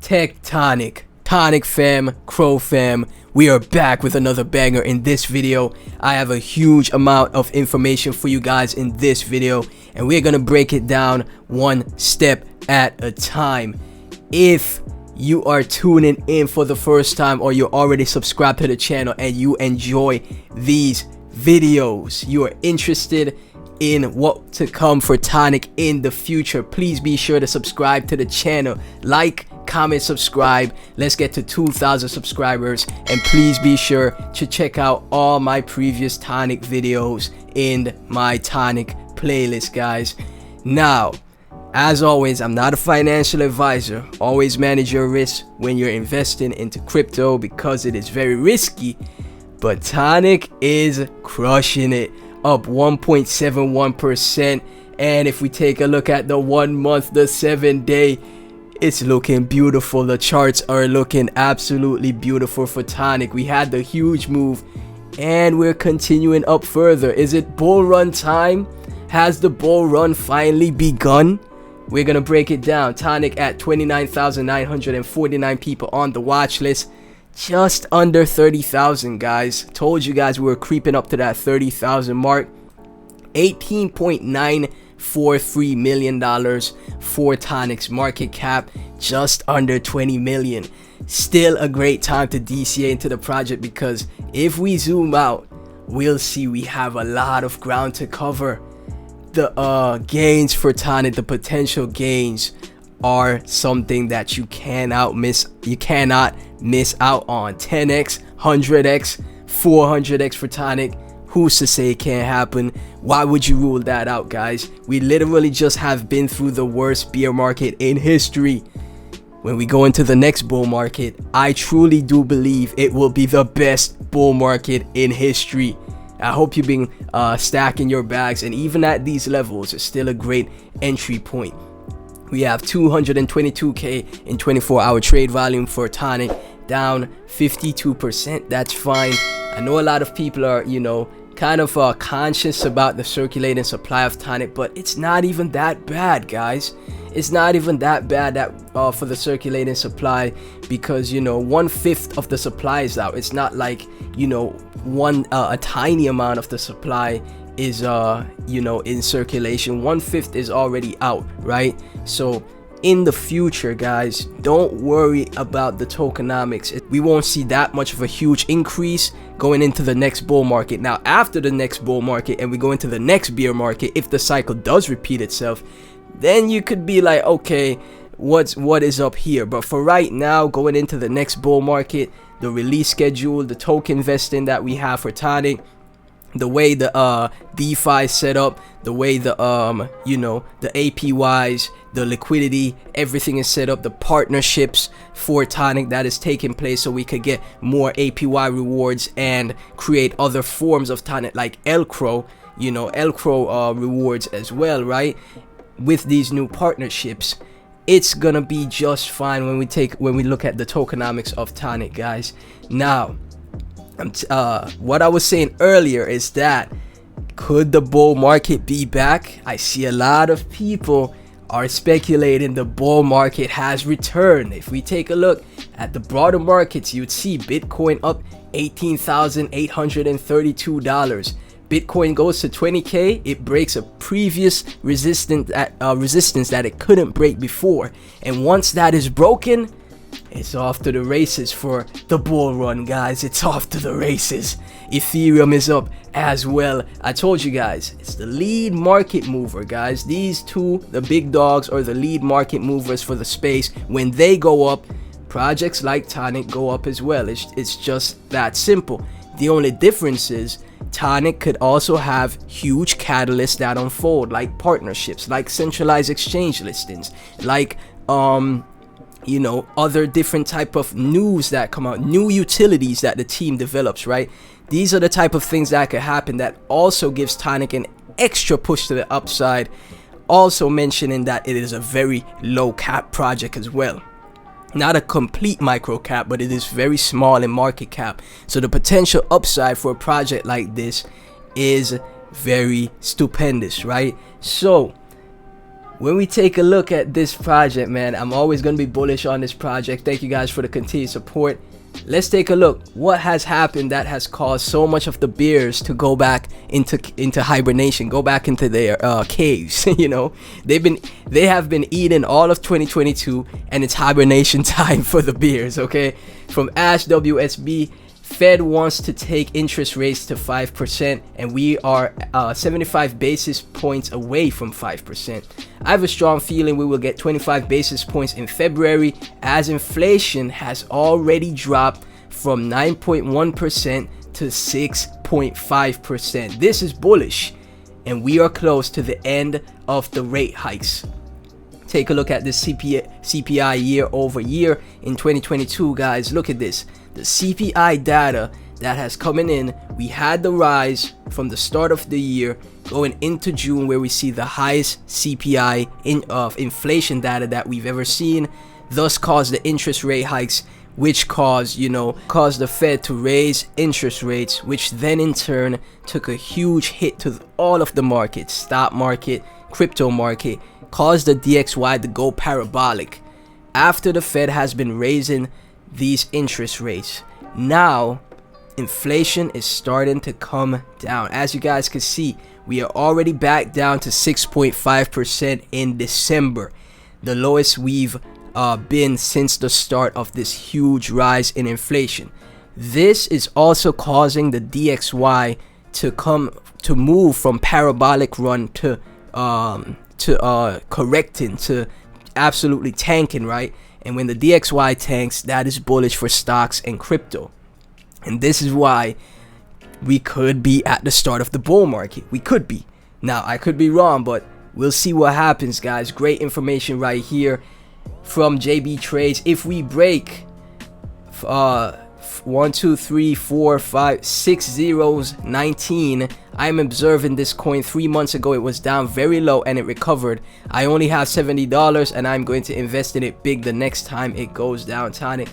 Tectonic, Tonic fam, Crow fam, we are back with another banger. In this video, I have a huge amount of information for you guys in this video, and we're gonna break it down one step at a time. If you are tuning in for the first time, or you're already subscribed to the channel and you enjoy these videos, you are interested in what to come for Tonic in the future, please be sure to subscribe to the channel, like, comment, subscribe. Let's get to 2,000 subscribers, and please be sure to check out all my previous Tonic videos in my Tonic playlist, guys. Now, as always, I'm not a financial advisor. Always manage your risk when you're investing into crypto because it is very risky, but Tonic is crushing it, up 1.71%. And if we take a look at the 1 month, the 7-day, it's looking beautiful. The charts are looking absolutely beautiful for Tonic. We had the huge move and we're continuing up further. Is it bull run time? Has the bull run finally begun? We're gonna break it down. Tonic at 29,949 people on the watch list, just under 30,000, guys. Told you guys we were creeping up to that 30,000 mark. $18.943 million for Tonic's market cap, just under 20 million. Still a great time to DCA into the project, because if we zoom out, we'll see we have a lot of ground to cover. The gains for Tonic, the potential gains, are something that you cannot miss out on. 10x, 100x, 400x for Tonic. Who's to say it can't happen? Why would you rule that out, guys? We literally just have been through the worst bear market in history. When we go into the next bull market, I truly do believe it will be the best bull market in history. I hope you've been stacking your bags, and even at these levels, it's still a great entry point. We have 222k in 24-hour trade volume for Tonic, down 52%. That's fine. I know a lot of people are, kind of conscious about the circulating supply of Tonic, but it's not even that bad, guys. It's not even that bad for the circulating supply, because 1/5 of the supply is out. It's not like a tiny amount of the supply is in circulation. 1/5 is already out, right? So in the future, guys, don't worry about the tokenomics. We won't see that much of a huge increase going into the next bull market. Now, after the next bull market and we go into the next bear market, if the cycle does repeat itself, then you could be like, okay, what is up here? But for right now, going into the next bull market, the release schedule, the token vesting that we have for Tonic, the way the DeFi is set up, the way the the APYs, the liquidity, everything is set up, the partnerships for Tonic that is taking place, so we could get more APY rewards and create other forms of Tonic like Elcro, Elcro rewards as well, right? With these new partnerships, it's gonna be just fine when we look at the tokenomics of Tonic, guys. Now, what I was saying earlier is that, could the bull market be back? I see a lot of people are speculating the bull market has returned. If we take a look at the broader markets, you'd see Bitcoin up $18,832. Bitcoin goes to 20k, it breaks a previous resistance that it couldn't break before, and once that is broken, it's off to the races for the bull run, guys. It's off to the races. Ethereum is up as well. I told you guys, it's the lead market mover, guys. These two, the big dogs, are the lead market movers for the space. When they go up, projects like Tonic go up as well. It's just that simple. The only difference is Tonic could also have huge catalysts that unfold, like partnerships, like centralized exchange listings, like other different type of news that come out, new utilities that the team develops, right? These are the type of things that could happen that also gives Tonic an extra push to the upside. Also mentioning that it is a very low cap project as well. Not a complete micro cap, but it is very small in market cap. So the potential upside for a project like this is very stupendous, right? So when we take a look at this project, man, I'm always going to be bullish on this project. Thank you guys for the continued support. Let's take a look. What has happened that has caused so much of the bears to go back into hibernation, go back into their caves? You know, they have been eating all of 2022, and it's hibernation time for the bears. Okay, from Ash WSB, Fed wants to take interest rates to 5%, and we are 75 basis points away from 5%. I have a strong feeling we will get 25 basis points in February, as inflation has already dropped from 9.1% to 6.5%. This is bullish, and we are close to the end of the rate hikes. Take a look at the CPI year over year in 2022, guys. Look at this. The CPI data that has coming in, we had the rise from the start of the year going into June, where we see the highest CPI of inflation data that we've ever seen, thus caused the interest rate hikes, which caused the Fed to raise interest rates, which then in turn took a huge hit to all of the markets, stock market, crypto market, caused the DXY to go parabolic. After the Fed has been raising these interest rates, now inflation is starting to come down. As you guys can see, we are already back down to 6.5% in December, the lowest we've been since the start of this huge rise in inflation. This is also causing the DXY to move from parabolic run to correcting, to absolutely tanking, right? And when the DXY tanks, that is bullish for stocks and crypto. And this is why we could be at the start of the bull market. We could be. Now, I could be wrong, but we'll see what happens, guys. Great information right here from JB Trades. If we break 1 2 3 4 5 6 zeros 19, I'm observing this coin 3 months ago. It was down very low and it recovered. I only have $70 and I'm going to invest in it big the next time it goes down. Tonic,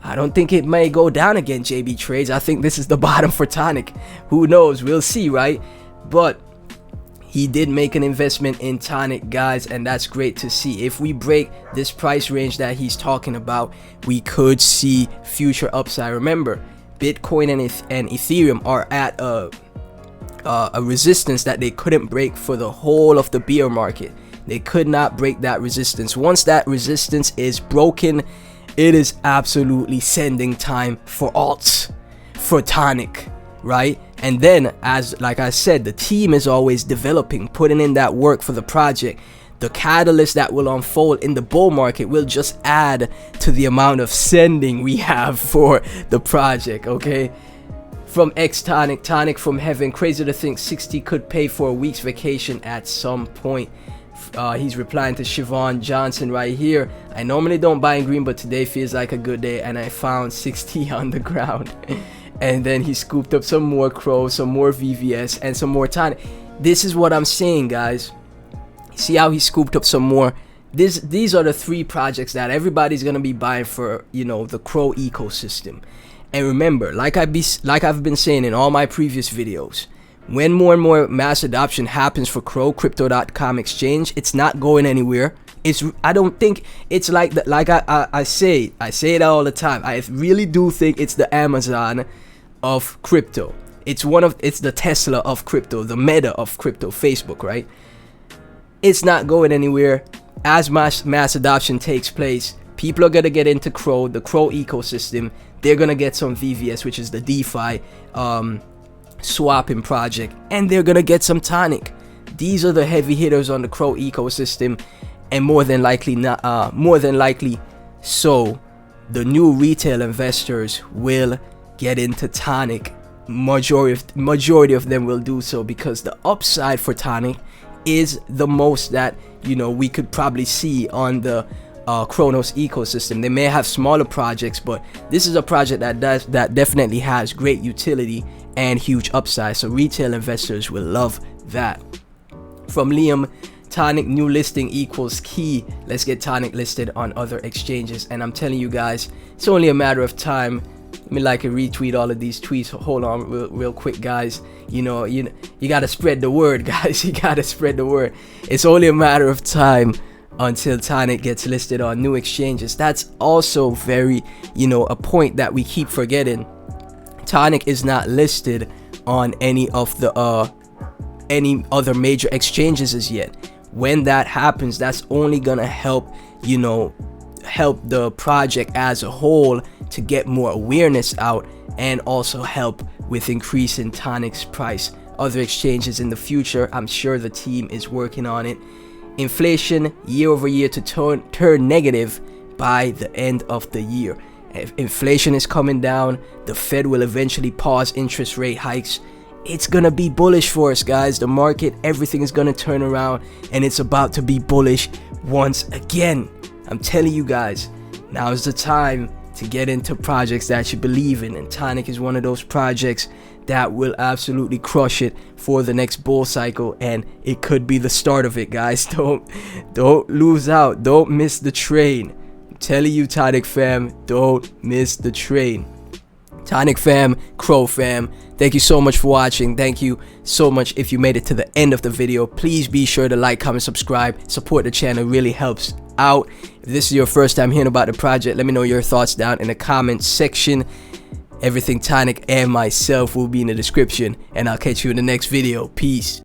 I don't think it may go down again, JB Trades. I think this is the bottom for Tonic. Who knows? We'll see, right? But he did make an investment in Tonic, guys, and that's great to see. If we break this price range that he's talking about, we could see future upside. Remember, Bitcoin and Ethereum are at a resistance that they couldn't break for the whole of the bear market. They could not break that resistance. Once that resistance is broken, it is absolutely sending time for alts, for Tonic, right? And then, as like I said, the team is always developing, putting in that work for the project. The catalyst that will unfold in the bull market will just add to the amount of sending we have for the project, okay? From Tonic, Tonic from heaven. Crazy to think 60 could pay for a week's vacation at some point. He's replying to Siobhan Johnson right here. I normally don't buy in green, but today feels like a good day, and I found 60 on the ground. And then he scooped up some more Crow, some more VVS, and some more Tonic. This is what I'm saying, guys. See how he scooped up some more? These are the 3 projects that everybody's gonna be buying for, the Crow ecosystem. And remember, like I've been saying in all my previous videos, when more and more mass adoption happens for Crow, Crypto.com exchange, it's not going anywhere. I don't think it's like that. Like I say it all the time. I really do think it's the Amazon of crypto. It's the Tesla of crypto, the Meta of crypto, Facebook, right? It's not going anywhere. As mass adoption takes place, people are gonna get into Crow, the Crow ecosystem. They're gonna get some VVS, which is the DeFi swapping project, and they're gonna get some Tonic. These are the heavy hitters on the Crow ecosystem, and more than likely, so the new retail investors will get into Tonic. Majority of them will do so because the upside for Tonic is the most that we could probably see on the Chronos ecosystem. They may have smaller projects, but this is a project that definitely has great utility and huge upside, so retail investors will love that. From Liam, Tonic new listing equals key. Let's get Tonic listed on other exchanges, and I'm telling you guys, it's only a matter of time. Let me like and retweet all of these tweets. Hold on real quick, guys. You gotta spread the word, guys. You gotta spread the word. It's only a matter of time until Tonic gets listed on new exchanges. That's also very, a point that we keep forgetting. Tonic is not listed on any of the any other major exchanges as yet. When that happens, that's only gonna help, help the project as a whole to get more awareness out, and also help with increasing Tonic's price. Other exchanges in the future, I'm sure the team is working on it. Inflation year over year to turn negative by the end of the year. If inflation is coming down, the Fed will eventually pause interest rate hikes. It's gonna be bullish for us, guys. The market, everything is gonna turn around, and it's about to be bullish once again. I'm telling you guys, now is the time to get into projects that you believe in, and Tonic is one of those projects that will absolutely crush it for the next bull cycle, and it could be the start of it, guys. Don't lose out. Don't miss the train. I'm telling you, Tonic fam, don't miss the train. Tonic fam, Crow fam, thank you so much for watching. Thank you so much if you made it to the end of the video. Please be sure to like, comment, subscribe. Support the channel, really helps out. If this is your first time hearing about the project, let me know your thoughts down in the comment section. Everything Tonic and myself will be in the description, and I'll catch you in the next video. Peace.